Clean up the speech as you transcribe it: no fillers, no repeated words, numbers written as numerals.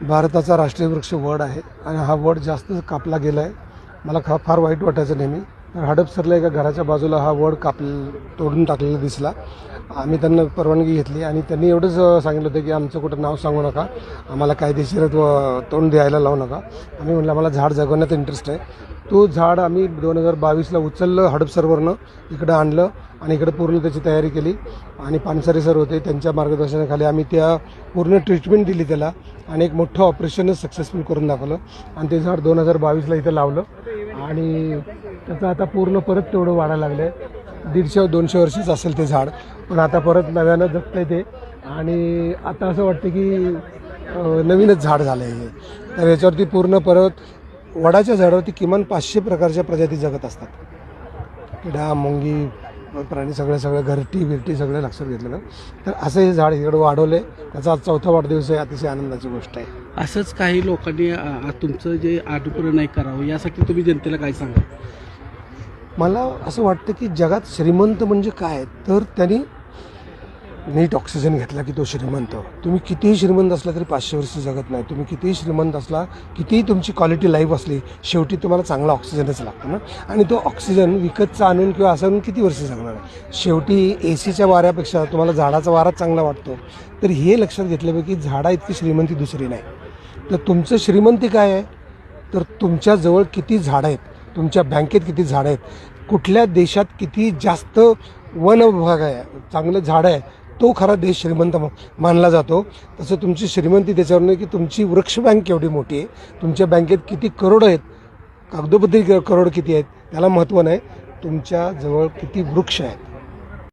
भारताचा राष्ट्रीय वृक्ष वड आहे आणि हा वड जास्त कापला गेला आहे. मला फार वाईट वाटायचं नेहमी. हडपसरला एका घराच्या बाजूला हा वड तोडून टाकलेला दिसला. आम्ही त्यांना परवानगी घेतली आणि त्यांनी एवढंच सांगितलं होतं की आमचं कुठं नाव सांगू नका, आम्हाला कायदेशीर तोंड द्यायला लावू नका. आम्ही म्हटलं आम्हाला झाड जगवण्यात इंटरेस्ट आहे. तो झाड आम्ही 2022ला उचललं, हडपसरवरनं इकडं आणलं आणि इकडे पूर्ण त्याची तयारी केली आणि पानसरे सर होते, त्यांच्या मार्गदर्शनाखाली आम्ही त्या पूर्ण ट्रीटमेंट दिली त्याला आणि एक मोठं ऑपरेशनच सक्सेसफुल करून दाखवलं आणि ते झाड 2022ला इथं लावलं आणि त्याचं आता पूर्ण परत तेवढं वाढायला लागलं आहे. 150-200 वर्षाचं असेल ते झाड, पण आता परत नव्यानं जगतं आहे ते आणि आता असं वाटतं की नवीनच झाड झालं आहे. तर याच्यावरती पूर्ण परत वडाच्या झाडावरती किमान 500 प्रकारच्या प्रजाती जगत असतात. किडा, मुंगी, प्राणी सगळं घरटी सगळं लक्षात घेतलं ना. तर असं हे झाड इकडं वाढवलं आहे. त्याचा आज 4था वाढदिवस आहे. अतिशय आनंदाची गोष्ट आहे. असंच काही लोकांनी तुमचं जे अनुकरण नाही करावं यासाठी तुम्ही जनतेला काय सांगा? मला असं वाटतं की जगात श्रीमंत म्हणजे काय, तर त्यांनी नीट ऑक्सिजन घेतला की तो श्रीमंत. तुम्ही कितीही श्रीमंत असला तरी 500 वर्ष जगत नाही. तुम्ही कितीही श्रीमंत असला, कितीही तुमची क्वालिटी लाईफ असली, शेवटी तुम्हाला चांगला ऑक्सिजनच लागतो ना. आणि तो ऑक्सिजन विकतचा आणून किंवा असं आणून किती वर्ष जगणार. शेवटी एसीच्या वाऱ्यापेक्षा तुम्हाला झाडाचा वाराच चांगला वाटतो. तर हे लक्षात घेतल्यापैकी झाडा इतकी श्रीमंती दुसरी नाही. तर तुमचं श्रीमंती काय आहे, तर तुमच्याजवळ किती झाडं आहेत, तुमच्या बँकेत किती झाडं आहेत, कुठल्या देशात किती जास्त वन विभाग आहे, चांगलं झाडं आहे, तो खरा देश श्रीमंत मानला जातो. तसं तुमची श्रीमंती त्याच्यावर नाही की तुमची वृक्ष बँक केवढी मोठी आहे, तुमच्या बँकेत किती करोड आहेत, कागदोपत्री करोड किती आहेत त्याला महत्त्व नाही, तुमच्याजवळ किती वृक्ष आहेत.